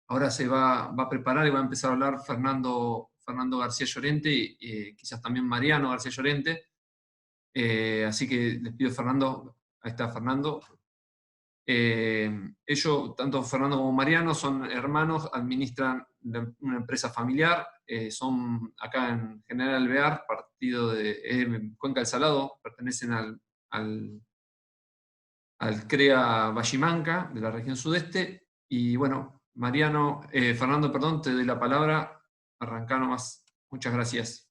ahora se va a preparar y va a empezar a hablar Fernando García Llorente y quizás también Mariano García Llorente. Así que les pido, Fernando, ahí está Fernando. Ellos, tanto Fernando como Mariano, son hermanos, administran una empresa familiar, son acá en General Alvear, partido de Cuenca del Salado, pertenecen al CREA Vallimanca, de la región sudeste. Y bueno, Fernando, perdón, te doy la palabra. Arrancá nomás. Muchas gracias.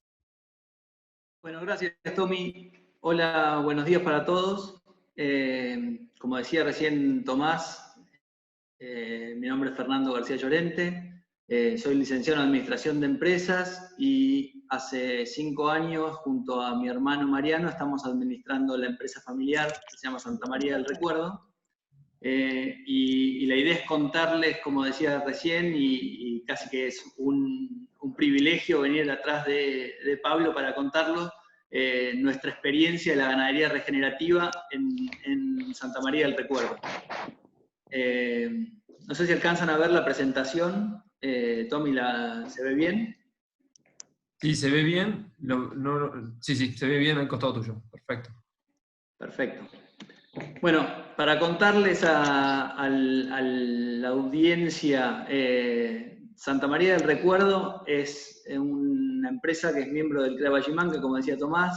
Bueno, gracias, Tommy. Hola, buenos días para todos. Como decía recién Tomás, mi nombre es Fernando García Llorente. Soy licenciado en Administración de Empresas y hace 5 años, junto a mi hermano Mariano, estamos administrando la empresa familiar que se llama Santa María del Recuerdo. Y la idea es contarles, como decía recién, y casi que es un privilegio venir atrás de Pablo para contarlo, nuestra experiencia de la ganadería regenerativa en Santa María del Recuerdo. No sé si alcanzan a ver la presentación. Tommy, ¿se ve bien? Sí, se ve bien. Sí, se ve bien al costado tuyo. Perfecto. Perfecto. Bueno, para contarles a la audiencia, Santa María del Recuerdo es una empresa que es miembro del CREA Vallimanca, como decía Tomás,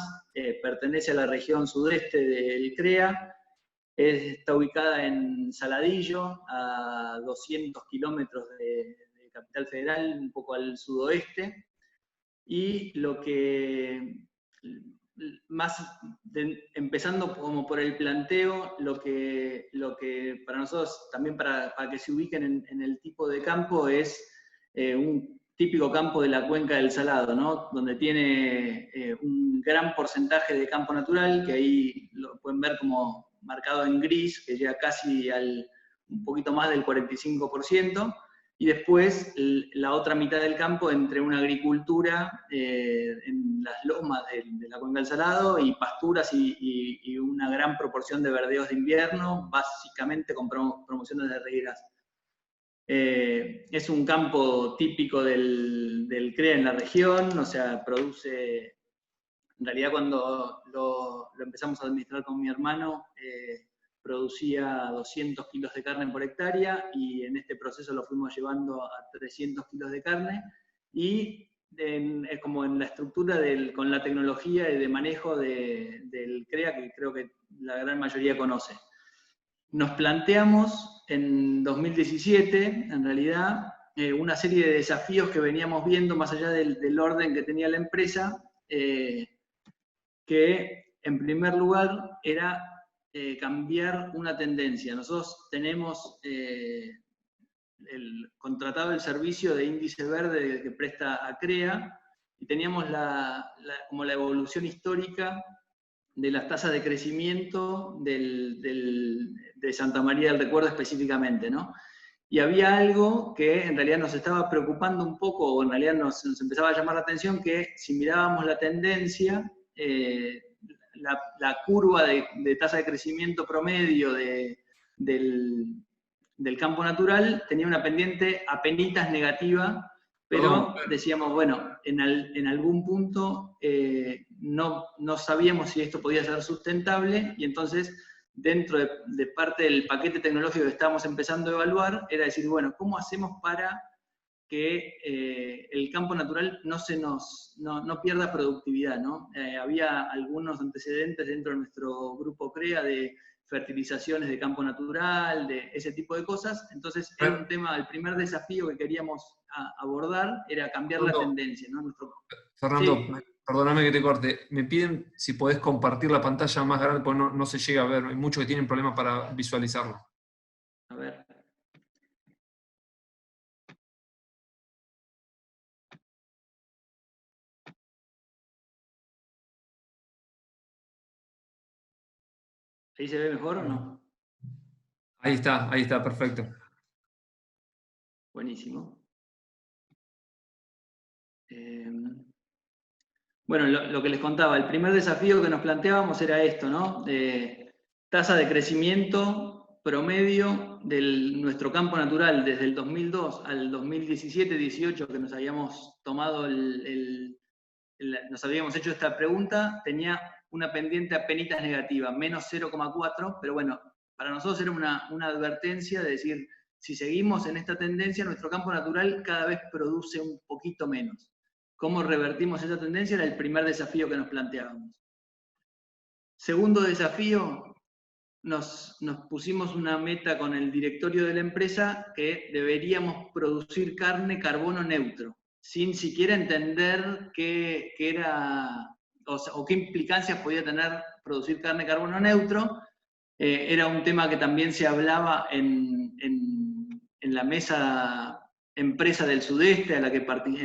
pertenece a la región sudeste del CREA, está ubicada en Saladillo, a 200 kilómetros de Capital Federal, un poco al sudoeste, y lo que empezando como por el planteo, lo que para nosotros, también para que se ubiquen en el tipo de campo, es un típico campo de la cuenca del Salado, ¿no? Donde tiene un gran porcentaje de campo natural, que ahí lo pueden ver como marcado en gris, que llega casi un poquito más del 45%, y después la otra mitad del campo entre una agricultura en las lomas de la Cuenca del Salado y pasturas y una gran proporción de verdeos de invierno, básicamente con promociones de rieras. Es un campo típico del CREA en la región, o sea, produce, en realidad cuando lo empezamos a administrar con mi hermano, producía 200 kilos de carne por hectárea y en este proceso lo fuimos llevando a 300 kilos de carne y es como en la estructura con la tecnología y de manejo del CREA que creo que la gran mayoría conoce. Nos planteamos en 2017, en realidad, una serie de desafíos que veníamos viendo más allá del orden que tenía la empresa, que en primer lugar era cambiar una tendencia. Nosotros tenemos contratado el servicio de índice verde que presta a CREA y teníamos como la evolución histórica de las tasas de crecimiento de Santa María del Recuerdo específicamente, ¿no? Y había algo que en realidad nos estaba preocupando un poco, o en realidad nos empezaba a llamar la atención, que si mirábamos la tendencia, la curva de tasa de crecimiento promedio del campo natural tenía una pendiente apenitas negativa, pero decíamos, bueno, en algún punto no sabíamos si esto podía ser sustentable, y entonces dentro de parte del paquete tecnológico que estábamos empezando a evaluar, era decir, bueno, ¿cómo hacemos para que el campo natural no pierda productividad, ¿no? Había algunos antecedentes dentro de nuestro grupo CREA de fertilizaciones de campo natural, de ese tipo de cosas, entonces era un tema, el primer desafío que queríamos abordar era cambiar la tendencia, ¿no? Fernando, Sí. perdóname que te corte, me piden si podés compartir la pantalla más grande, porque no se llega a ver, hay muchos que tienen problemas para visualizarlo. A ver. ¿Ahí se ve mejor o no? Ahí está, perfecto. Buenísimo. Bueno, lo que les contaba, el primer desafío que nos planteábamos era esto, ¿no? Tasa de crecimiento promedio de nuestro campo natural desde el 2002 al 2017-18, que nos habíamos tomado nos habíamos hecho esta pregunta, tenía una pendiente apenitas negativa, menos 0,4, pero bueno, para nosotros era una advertencia de decir, si seguimos en esta tendencia, nuestro campo natural cada vez produce un poquito menos. ¿Cómo revertimos esa tendencia? Era el primer desafío que nos planteábamos. Segundo desafío, nos pusimos una meta con el directorio de la empresa que deberíamos producir carne carbono neutro, sin siquiera entender qué era, o qué implicancias podía tener producir carne carbono neutro. Era un tema que también se hablaba en la mesa empresa del sudeste en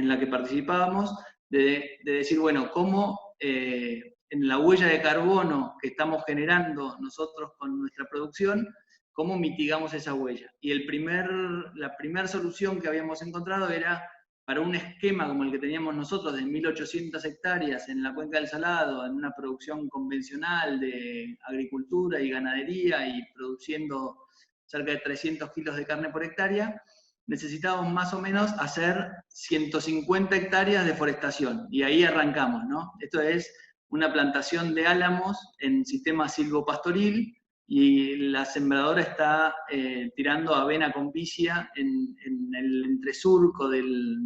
la que participábamos, de decir, bueno, cómo en la huella de carbono que estamos generando nosotros con nuestra producción, cómo mitigamos esa huella. Y la primera solución que habíamos encontrado era para un esquema como el que teníamos nosotros de 1.800 hectáreas en la Cuenca del Salado, en una producción convencional de agricultura y ganadería y produciendo cerca de 300 kilos de carne por hectárea, necesitábamos más o menos hacer 150 hectáreas de forestación. Y ahí arrancamos, ¿no? Esto es una plantación de álamos en sistema silvopastoril, y la sembradora está tirando avena con vicia en el entresurco de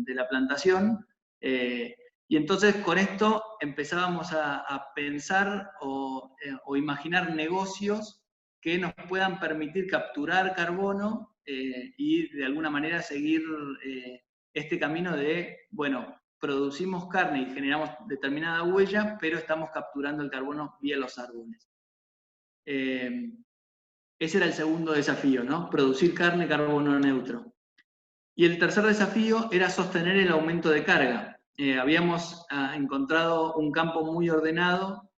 la plantación, y entonces con esto empezábamos a pensar o imaginar negocios que nos puedan permitir capturar carbono y de alguna manera seguir este camino de, bueno, producimos carne y generamos determinada huella, pero estamos capturando el carbono vía los árboles. Ese era el segundo desafío, ¿no? Producir carne carbono neutro. Y el tercer desafío era sostener el aumento de carga. Habíamos encontrado un campo muy ordenado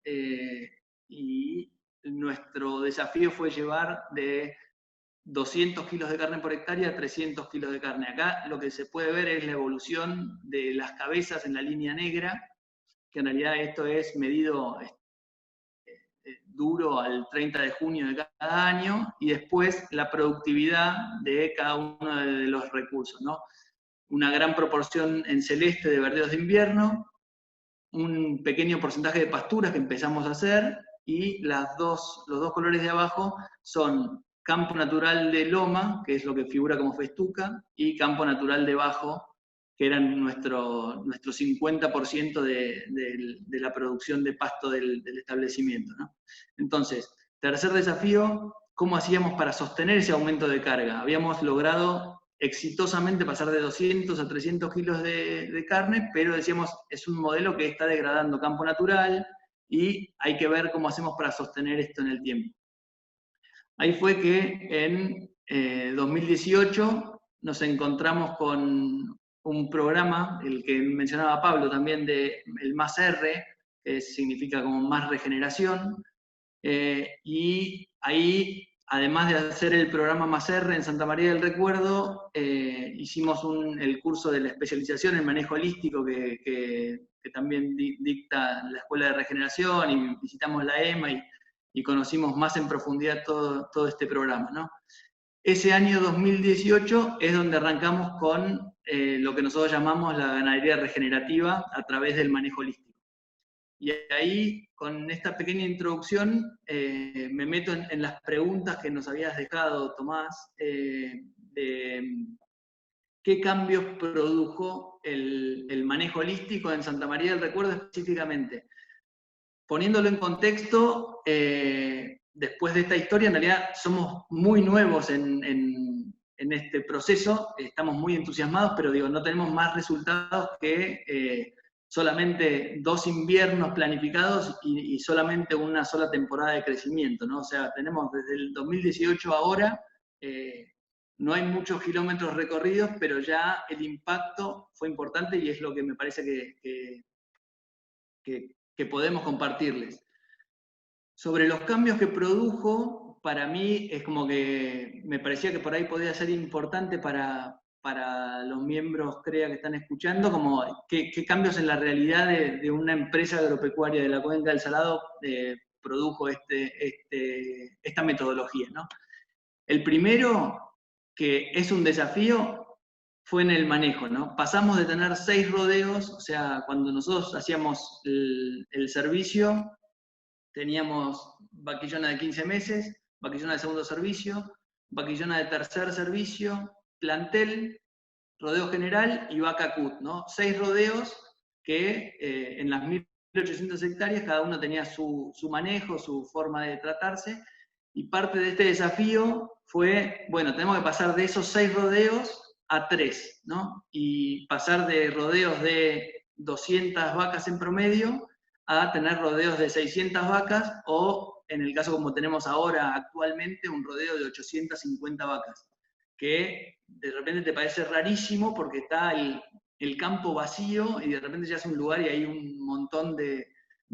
y nuestro desafío fue llevar de 200 kilos de carne por hectárea a 300 kilos de carne. Acá lo que se puede ver es la evolución de las cabezas en la línea negra, que en realidad esto es medido duro al 30 de junio de cada año, y después la productividad de cada uno de los recursos, ¿no? Una gran proporción en celeste de verdeos de invierno, un pequeño porcentaje de pasturas que empezamos a hacer, y los dos colores de abajo son campo natural de loma, que es lo que figura como festuca, y campo natural de bajo, que eran nuestro 50% de la producción de pasto del establecimiento, ¿no? Entonces, tercer desafío, ¿cómo hacíamos para sostener ese aumento de carga? Habíamos logrado exitosamente pasar de 200 a 300 kilos de carne, pero decíamos, es un modelo que está degradando campo natural y hay que ver cómo hacemos para sostener esto en el tiempo. Ahí fue que en 2018 nos encontramos con un programa, el que mencionaba Pablo también, de el Más R, que significa como más regeneración, y ahí, además de hacer el programa Más R en Santa María del Recuerdo, hicimos el curso de la especialización en manejo holístico que también dicta la Escuela de Regeneración, y visitamos la EMA y conocimos más en profundidad todo este programa, ¿no? Ese año 2018 es donde arrancamos con lo que nosotros llamamos la ganadería regenerativa a través del manejo holístico. Y ahí, con esta pequeña introducción, me meto en las preguntas que nos habías dejado, Tomás, de qué cambios produjo el manejo holístico en Santa María del Recuerdo específicamente. Poniéndolo en contexto, después de esta historia, en realidad somos muy nuevos en este proceso, estamos muy entusiasmados, pero digo, no tenemos más resultados que solamente 2 inviernos planificados y solamente una sola temporada de crecimiento, ¿no? O sea, tenemos desde el 2018 ahora, no hay muchos kilómetros recorridos, pero ya el impacto fue importante y es lo que me parece que podemos compartirles. Sobre los cambios que produjo, para mí es como que me parecía que por ahí podía ser importante para los miembros CREA que están escuchando, como qué cambios en la realidad de una empresa agropecuaria de la Cuenca del Salado produjo esta metodología, ¿no? El primero, que es un desafío, fue en el manejo, ¿no? Pasamos de tener 6 rodeos, o sea, cuando nosotros hacíamos el servicio, teníamos vaquillona de 15 meses, vaquillona de segundo servicio, vaquillona de tercer servicio, plantel, rodeo general y vaca cut, ¿no? 6 rodeos que en las 1.800 hectáreas cada uno tenía su manejo, su forma de tratarse, y parte de este desafío fue, bueno, tenemos que pasar de esos 6 rodeos a 3, ¿no? Y pasar de rodeos de 200 vacas en promedio a tener rodeos de 600 vacas, o en el caso como tenemos ahora actualmente, un rodeo de 850 vacas, que de repente te parece rarísimo porque está el campo vacío y de repente ya es un lugar y hay un montón de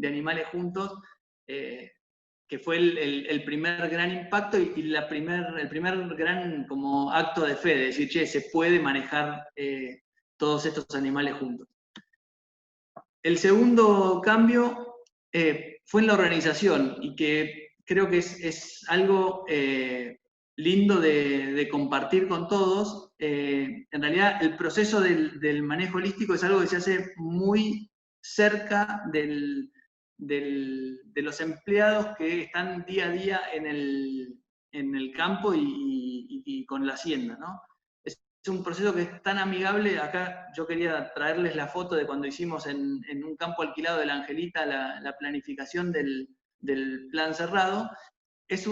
animales juntos, que fue el primer gran impacto y el primer gran como acto de fe, de decir, che, se puede manejar todos estos animales juntos. El segundo cambio fue en la organización, y que creo que es algo lindo de compartir con todos. En realidad, el proceso del manejo holístico es algo que se hace muy cerca de los empleados que están día a día en el campo y con la hacienda, ¿no? Es un proceso que es tan amigable. Acá yo quería traerles la foto de cuando hicimos en un campo alquilado de la Angelita la planificación del plan cerrado. Es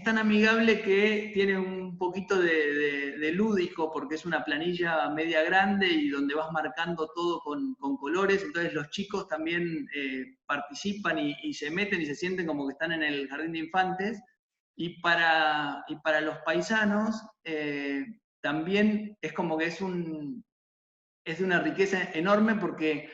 tan amigable que tiene un poquito de lúdico, porque es una planilla media grande y donde vas marcando todo con colores, entonces los chicos también participan y se meten y se sienten como que están en el jardín de infantes. Y para los paisanos también es como que es de una riqueza enorme, porque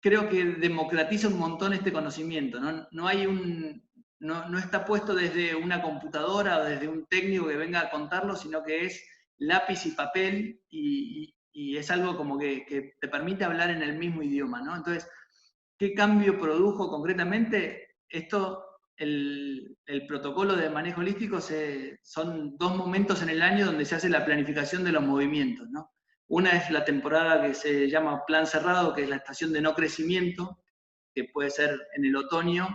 creo que democratiza un montón este conocimiento, ¿no? No está puesto desde una computadora o desde un técnico que venga a contarlo, sino que es lápiz y papel, y es algo como que te permite hablar en el mismo idioma, ¿no? Entonces, ¿qué cambio produjo concretamente? El protocolo de manejo holístico son 2 momentos en el año donde se hace la planificación de los movimientos, ¿no? Una es la temporada que se llama plan cerrado, que es la estación de no crecimiento, que puede ser en el otoño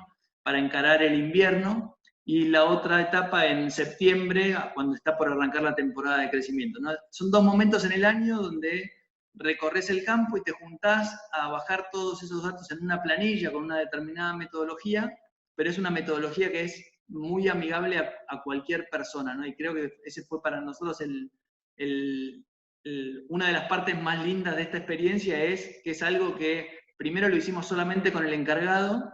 para encarar el invierno, y la otra etapa en septiembre, cuando está por arrancar la temporada de crecimiento, ¿no? Son 2 momentos en el año donde recorres el campo y te juntás a bajar todos esos datos en una planilla con una determinada metodología, pero es una metodología que es muy amigable a cualquier persona, ¿no? Y creo que ese fue para nosotros una de las partes más lindas de esta experiencia, es que es algo que primero lo hicimos solamente con el encargado,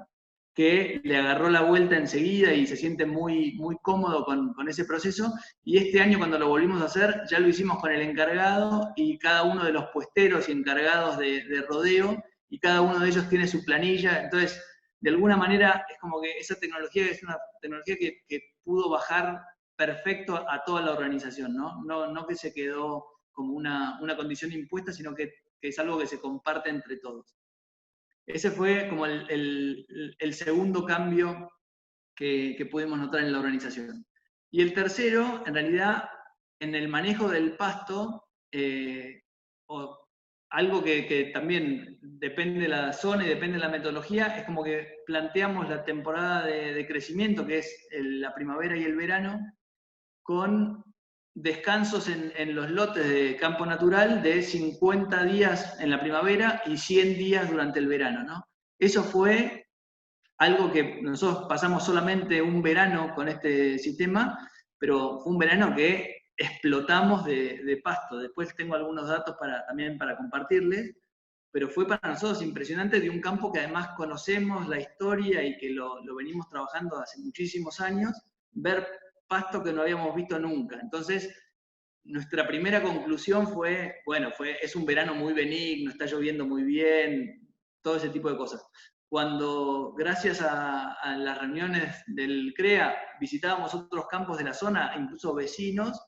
que le agarró la vuelta enseguida y se siente muy, muy cómodo con ese proceso. Y este año, cuando lo volvimos a hacer, ya lo hicimos con el encargado y cada uno de los puesteros y encargados de rodeo, y cada uno de ellos tiene su planilla. Entonces, de alguna manera, es como que esa tecnología es una tecnología que pudo bajar perfecto a toda la organización, ¿no? No que se quedó como una condición impuesta, sino que es algo que se comparte entre todos. Ese fue como el segundo cambio que pudimos notar en la organización. Y el tercero, en realidad, en el manejo del pasto, algo que también depende de la zona y depende de la metodología, es como que planteamos la temporada de crecimiento, que es la primavera y el verano, con descansos en los lotes de campo natural de 50 días en la primavera y 100 días durante el verano, ¿no? Eso fue algo que nosotros pasamos solamente un verano con este sistema, pero fue un verano que explotamos de pasto. Después tengo algunos datos también para compartirles, pero fue para nosotros impresionante, de un campo que además conocemos la historia y que lo venimos trabajando hace muchísimos años, ver pasto que no habíamos visto nunca. Entonces, nuestra primera conclusión fue, bueno, es un verano muy benigno, está lloviendo muy bien, todo ese tipo de cosas. Cuando, gracias a las reuniones del CREA, visitábamos otros campos de la zona, incluso vecinos,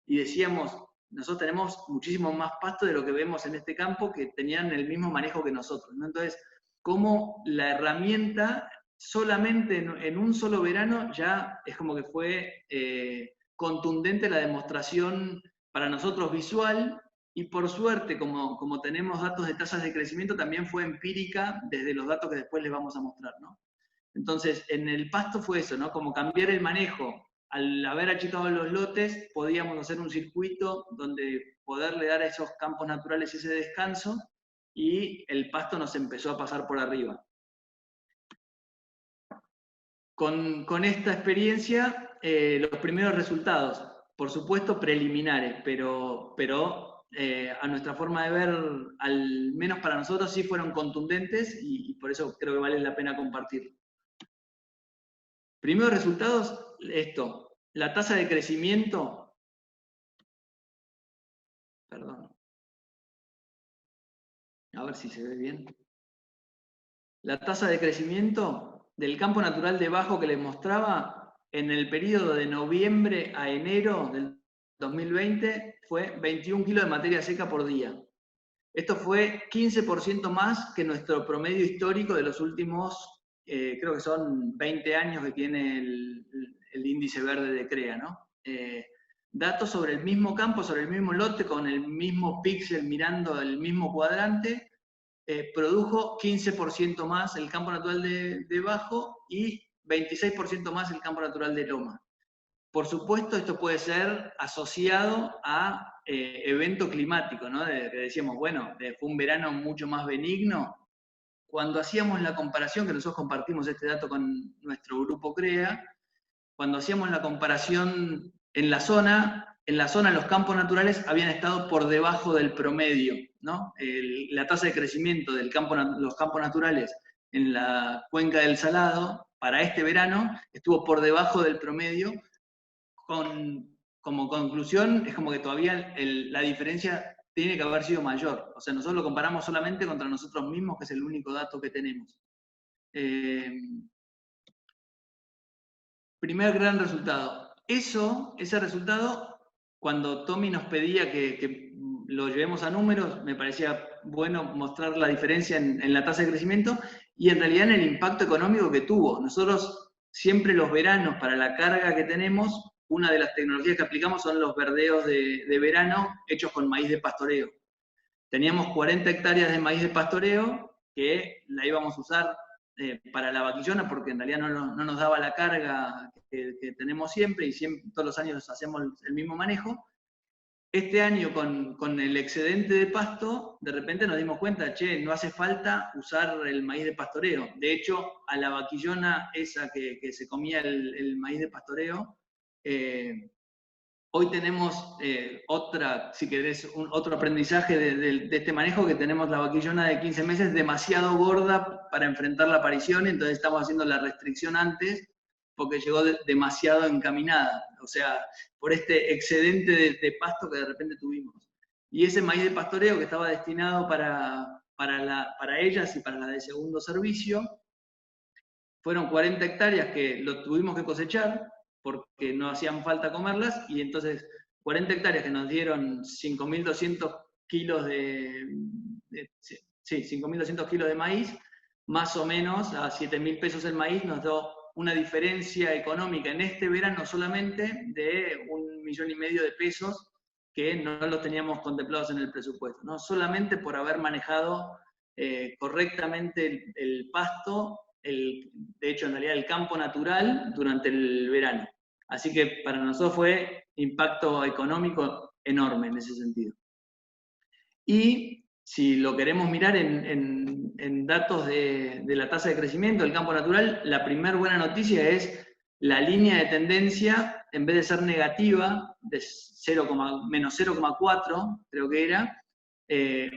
y decíamos, nosotros tenemos muchísimo más pasto de lo que vemos en este campo, que tenían el mismo manejo que nosotros, ¿no? Entonces, cómo la herramienta solamente en un solo verano ya es como que fue contundente la demostración para nosotros visual, y por suerte, como tenemos datos de tasas de crecimiento, también fue empírica desde los datos que después les vamos a mostrar, ¿no? Entonces, en el pasto fue eso, ¿no? Como cambiar el manejo. Al haber achicado los lotes, podíamos hacer un circuito donde poderle dar a esos campos naturales ese descanso, y el pasto nos empezó a pasar por arriba. Con esta experiencia, los primeros resultados, por supuesto preliminares, pero a nuestra forma de ver, al menos para nosotros, sí fueron contundentes, y por eso creo que vale la pena compartirlo. Primeros resultados, esto, la tasa de crecimiento, perdón, a ver si se ve bien. La tasa de crecimiento del campo natural de bajo que les mostraba en el periodo de noviembre a enero del 2020 fue 21 kilos de materia seca por día. Esto fue 15% más que nuestro promedio histórico de los últimos, creo que son 20 años que tiene el índice verde de CREA, ¿no? Datos sobre el mismo campo, sobre el mismo lote, con el mismo píxel mirando el mismo cuadrante, produjo 15% más el campo natural de bajo y 26% más el campo natural de loma. Por supuesto, esto puede ser asociado a evento climático, ¿no? Decíamos, bueno, fue un verano mucho más benigno. Cuando hacíamos la comparación, que nosotros compartimos este dato con nuestro grupo CREA, cuando hacíamos la comparación en la zona los campos naturales habían estado por debajo del promedio, ¿no? La tasa de crecimiento de los campos naturales en la cuenca del Salado para este verano estuvo por debajo del promedio. Como conclusión, es como que todavía la diferencia tiene que haber sido mayor. O sea, nosotros lo comparamos solamente contra nosotros mismos, que es el único dato que tenemos. Primer gran resultado. Ese resultado, cuando Tommy nos pedía que lo llevemos a números, me parecía bueno mostrar la diferencia en la tasa de crecimiento y en realidad en el impacto económico que tuvo. Nosotros siempre los veranos, para la carga que tenemos, una de las tecnologías que aplicamos son los verdeos de verano hechos con maíz de pastoreo. Teníamos 40 hectáreas de maíz de pastoreo que la íbamos a usar para la vaquillona, porque en realidad no nos daba la carga que tenemos siempre, y todos los años hacemos el mismo manejo. Este año, con el excedente de pasto, de repente nos dimos cuenta, che, no hace falta usar el maíz de pastoreo. De hecho, a la vaquillona esa que se comía el maíz de pastoreo, hoy tenemos si querés, otro aprendizaje de este manejo, que tenemos la vaquillona de 15 meses demasiado gorda para enfrentar la aparición, entonces estamos haciendo la restricción antes, porque llegó demasiado encaminada, o sea, por este excedente de pasto que de repente tuvimos. Y ese maíz de pastoreo que estaba destinado para ellas y para la de segundo servicio, fueron 40 hectáreas que lo tuvimos que cosechar, porque no hacían falta comerlas, y entonces 40 hectáreas que nos dieron 5.200 kilos 5.200 kilos de maíz, más o menos a 7.000 pesos el maíz, nos dio una diferencia económica en este verano solamente de 1,5 millones de pesos, que no los teníamos contemplados en el presupuesto, ¿no? Solamente por haber manejado correctamente el pasto, de hecho en realidad el campo natural, durante el verano. Así que para nosotros fue impacto económico enorme en ese sentido. Y si lo queremos mirar en datos de la tasa de crecimiento del campo natural, la primera buena noticia es la línea de tendencia, en vez de ser negativa, de menos 0,4, creo que era,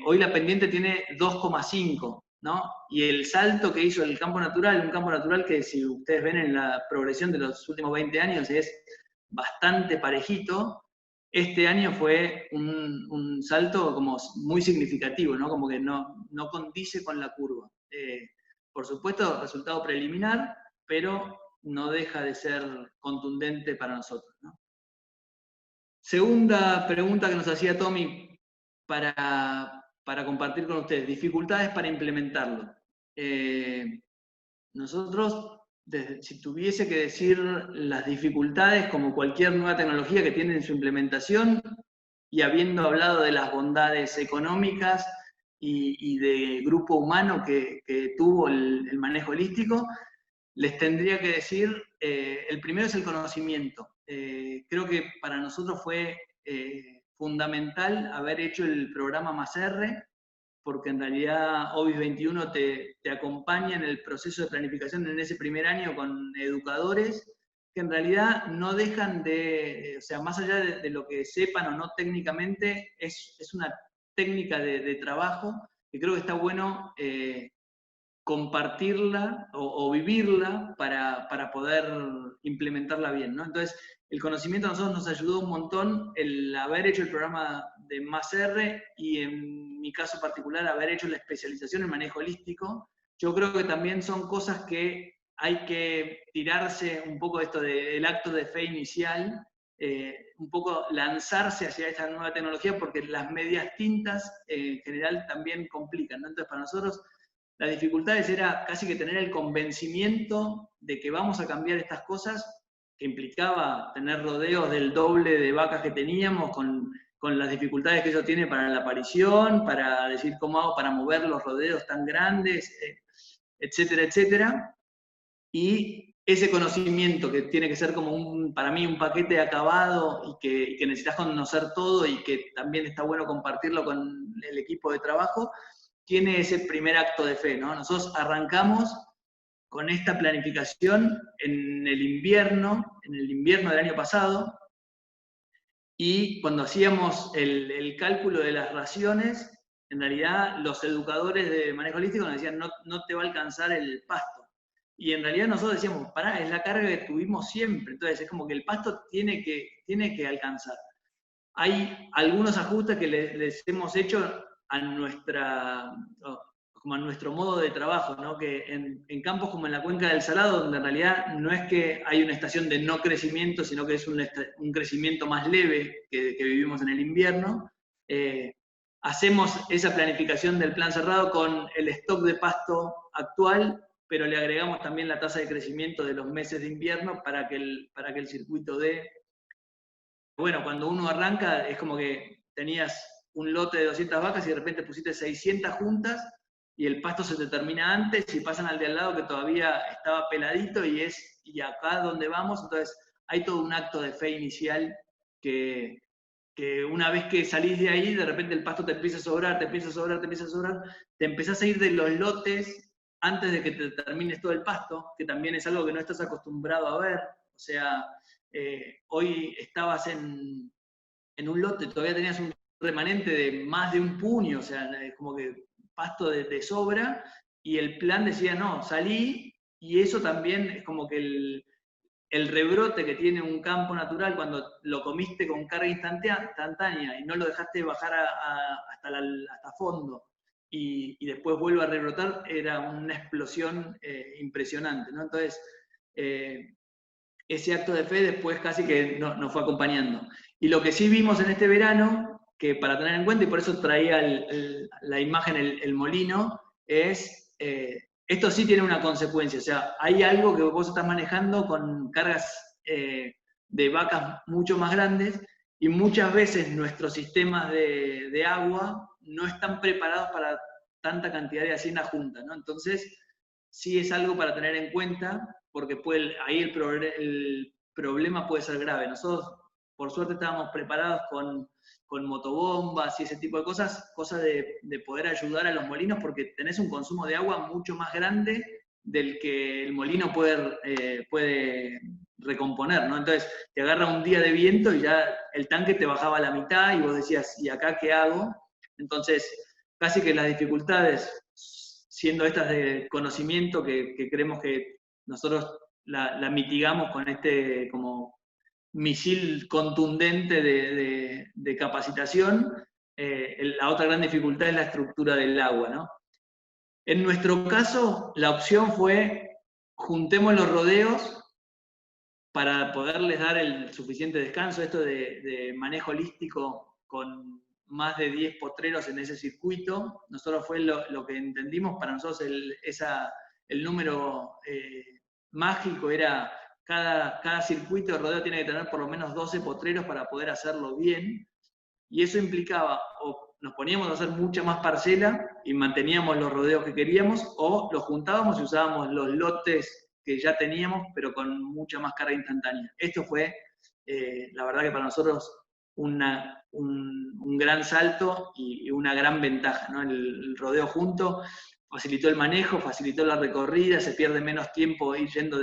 hoy la pendiente tiene 2,5, ¿no? Y el salto que hizo el campo natural, un campo natural que, si ustedes ven en la progresión de los últimos 20 años, es bastante parejito. Este año fue un salto como muy significativo, ¿no? Como que no condice con la curva. Por supuesto, resultado preliminar, pero no deja de ser contundente para nosotros, ¿no? Segunda pregunta que nos hacía Tommy para compartir con ustedes: dificultades para implementarlo. Nosotros si tuviese que decir las dificultades, como cualquier nueva tecnología que tiene en su implementación, y habiendo hablado de las bondades económicas y de grupo humano que tuvo el manejo holístico, les tendría que decir, el primero es el conocimiento. Creo que para nosotros fue fundamental haber hecho el programa +R, porque en realidad Obis 21 te acompaña en el proceso de planificación en ese primer año con educadores que en realidad no dejan de, o sea, más allá de lo que sepan o no técnicamente, es una técnica de trabajo que creo que está bueno compartirla o vivirla para poder implementarla bien, ¿no? Entonces, el conocimiento a nosotros nos ayudó un montón el haber hecho el programa de +R y en mi caso particular haber hecho la especialización en manejo holístico. Yo creo que también son cosas que hay que tirarse un poco de esto del acto de fe inicial, un poco lanzarse hacia esta nueva tecnología porque las medias tintas en general también complican, ¿no? Entonces, para nosotros las dificultades era casi que tener el convencimiento de que vamos a cambiar estas cosas, que implicaba tener rodeos del doble de vacas que teníamos, con las dificultades que eso tiene para la aparición, para decir cómo hago para mover los rodeos tan grandes, etcétera, etcétera. Y ese conocimiento que tiene que ser como para mí un paquete acabado y que necesitas conocer todo y que también está bueno compartirlo con el equipo de trabajo, tiene ese primer acto de fe, ¿no? Nosotros arrancamos con esta planificación en el invierno del año pasado, y cuando hacíamos el cálculo de las raciones, en realidad los educadores de manejo holístico nos decían, no te va a alcanzar el pasto. Y en realidad nosotros decíamos, pará, es la carga que tuvimos siempre, entonces es como que el pasto tiene que alcanzar. Hay algunos ajustes que les hemos hecho a como a nuestro modo de trabajo, ¿no? Que en campos como en la Cuenca del Salado, donde en realidad no es que hay una estación de no crecimiento, sino que es un crecimiento más leve que vivimos en el invierno, hacemos esa planificación del plan cerrado con el stock de pasto actual, pero le agregamos también la tasa de crecimiento de los meses de invierno para que el circuito dé. Bueno, cuando uno arranca es como que tenías un lote de 200 vacas y de repente pusiste 600 juntas y el pasto se te termina antes y pasan al de al lado que todavía estaba peladito y acá donde vamos, entonces hay todo un acto de fe inicial que una vez que salís de ahí, de repente el pasto te empieza a sobrar, te empieza a sobrar, te empieza a sobrar, te empezás a ir de los lotes antes de que te termines todo el pasto, que también es algo que no estás acostumbrado a ver, o sea, hoy estabas en un lote, todavía tenías un remanente de más de un puño, o sea, como que pasto de sobra, y el plan decía, no, salí, y eso también es como que el rebrote que tiene un campo natural cuando lo comiste con carga instantánea y no lo dejaste bajar hasta fondo, y después vuelve a rebrotar, era una explosión impresionante, ¿no? Entonces, ese acto de fe después casi que nos fue acompañando. Y lo que sí vimos en este verano, que para tener en cuenta, y por eso traía la imagen el molino, es, esto sí tiene una consecuencia, o sea, hay algo que vos estás manejando con cargas de vacas mucho más grandes, y muchas veces nuestros sistemas de agua no están preparados para tanta cantidad de hacienda junta, ¿no? Entonces, sí es algo para tener en cuenta, porque ahí el problema puede ser grave. Nosotros, por suerte, estábamos preparados con motobombas y ese tipo de cosas de poder ayudar a los molinos, porque tenés un consumo de agua mucho más grande del que el molino puede recomponer, ¿no? Entonces, te agarra un día de viento y ya el tanque te bajaba a la mitad y vos decías, ¿y acá qué hago? Entonces, casi que las dificultades, siendo estas de conocimiento, que creemos que nosotros la mitigamos con este como misil contundente de capacitación, la otra gran dificultad es la estructura del agua, ¿no? En nuestro caso, la opción fue juntemos los rodeos para poderles dar el suficiente descanso, esto de manejo holístico con más de 10 potreros en ese circuito. Nosotros fue lo que entendimos, para nosotros el número mágico era cada circuito de rodeo tiene que tener por lo menos 12 potreros para poder hacerlo bien, y eso implicaba o nos poníamos a hacer mucha más parcela y manteníamos los rodeos que queríamos, o los juntábamos y usábamos los lotes que ya teníamos, pero con mucha más carga instantánea. Esto fue, la verdad que para nosotros, un gran salto y una gran ventaja, ¿no? El rodeo junto facilitó el manejo, facilitó la recorrida, se pierde menos tiempo ir yendo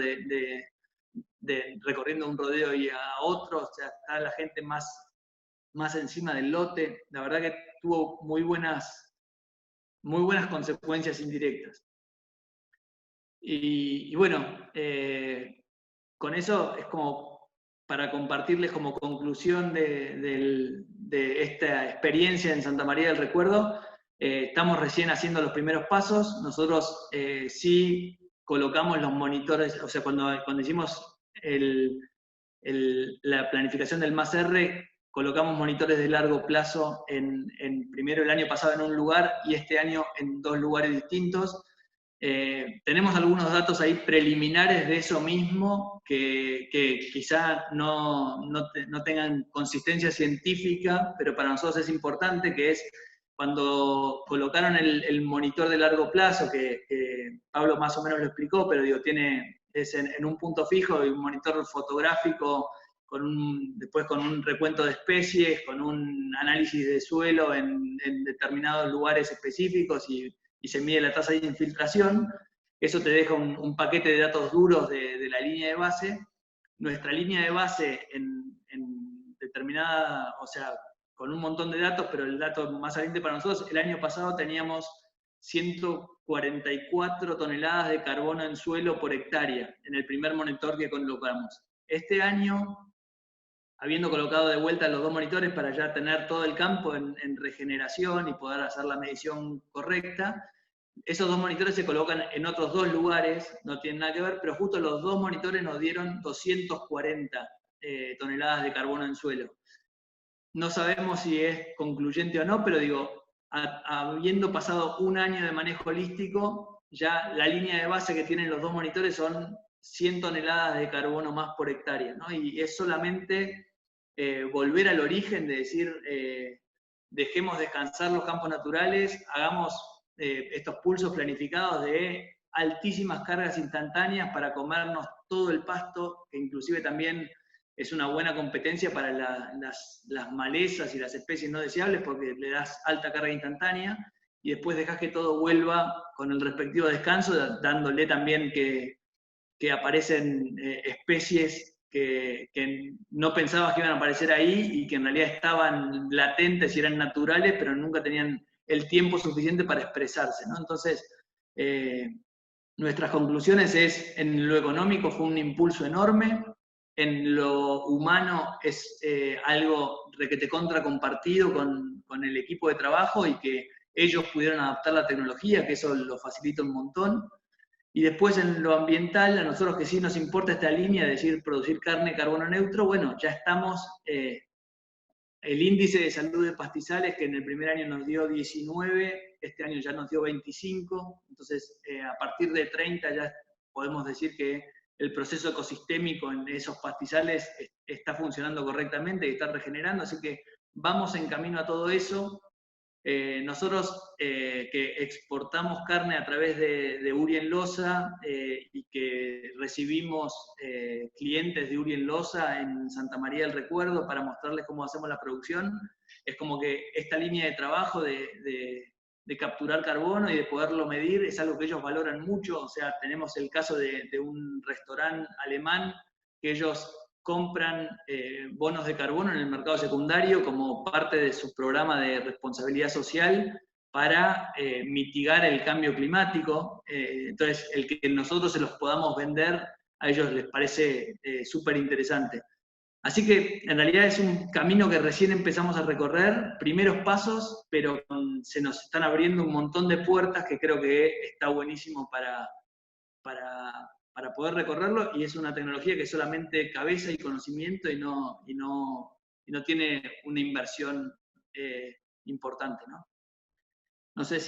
recorriendo un rodeo y a otro, o sea, está la gente más encima del lote. La verdad que tuvo muy buenas consecuencias indirectas. Y bueno, con eso es como para compartirles como conclusión de esta experiencia en Santa María del Recuerdo. Estamos recién haciendo los primeros pasos. Nosotros sí colocamos los monitores, o sea, cuando hicimos la planificación del MAS-R, colocamos monitores de largo plazo primero el año pasado en un lugar y este año en 2 lugares distintos. Tenemos algunos datos ahí preliminares de eso mismo que quizá no tengan consistencia científica, pero para nosotros es importante, que es cuando colocaron el monitor de largo plazo, que Pablo más o menos lo explicó, pero digo, es en un punto fijo, y un monitor fotográfico después con un recuento de especies, con un análisis de suelo en determinados lugares específicos y se mide la tasa de infiltración. Eso te deja un paquete de datos duros de la línea de base. Nuestra línea de base en determinada, o sea, con un montón de datos, pero el dato más saliente para nosotros, el año pasado teníamos 144 toneladas de carbono en suelo por hectárea, en el primer monitor que colocamos. Este año, habiendo colocado de vuelta los 2 monitores para ya tener todo el campo en regeneración y poder hacer la medición correcta, esos 2 monitores se colocan en otros 2 lugares, no tienen nada que ver, pero justo los 2 monitores nos dieron 240 toneladas de carbono en suelo. No sabemos si es concluyente o no, pero digo, habiendo pasado un año de manejo holístico, ya la línea de base que tienen los 2 monitores son 100 toneladas de carbono más por hectárea, ¿no? Y es solamente volver al origen de decir, dejemos descansar los campos naturales, hagamos estos pulsos planificados de altísimas cargas instantáneas para comernos todo el pasto, que inclusive también es una buena competencia para las malezas y las especies no deseables, porque le das alta carga instantánea y después dejas que todo vuelva con el respectivo descanso, dándole también que aparecen especies que no pensabas que iban a aparecer ahí y que en realidad estaban latentes y eran naturales, pero nunca tenían el tiempo suficiente para expresarse, ¿no? Entonces, nuestras conclusiones es, en lo económico fue un impulso enorme, en lo humano es algo requete contra compartido con el equipo de trabajo y que ellos pudieron adaptar la tecnología, que eso lo facilita un montón. Y después en lo ambiental, a nosotros que sí nos importa esta línea, es decir, producir carne carbono neutro, bueno, ya estamos, el índice de salud de pastizales, que en el primer año nos dio 19, este año ya nos dio 25, entonces a partir de 30 ya podemos decir que el proceso ecosistémico en esos pastizales está funcionando correctamente y está regenerando, así que vamos en camino a todo eso. Nosotros que exportamos carne a través de Uri en Loza y que recibimos clientes de Uri en Loza en Santa María del Recuerdo para mostrarles cómo hacemos la producción, es como que esta línea de trabajo de capturar carbono y de poderlo medir es algo que ellos valoran mucho. O sea, tenemos el caso de un restaurante alemán que ellos compran bonos de carbono en el mercado secundario como parte de su programa de responsabilidad social para mitigar el cambio climático. Entonces, el que nosotros se los podamos vender, a ellos les parece súper interesante. Así que en realidad es un camino que recién empezamos a recorrer, primeros pasos, pero se nos están abriendo un montón de puertas que creo que está buenísimo para poder recorrerlo, y es una tecnología que es solamente cabeza y conocimiento y no tiene una inversión importante, ¿no? No sé si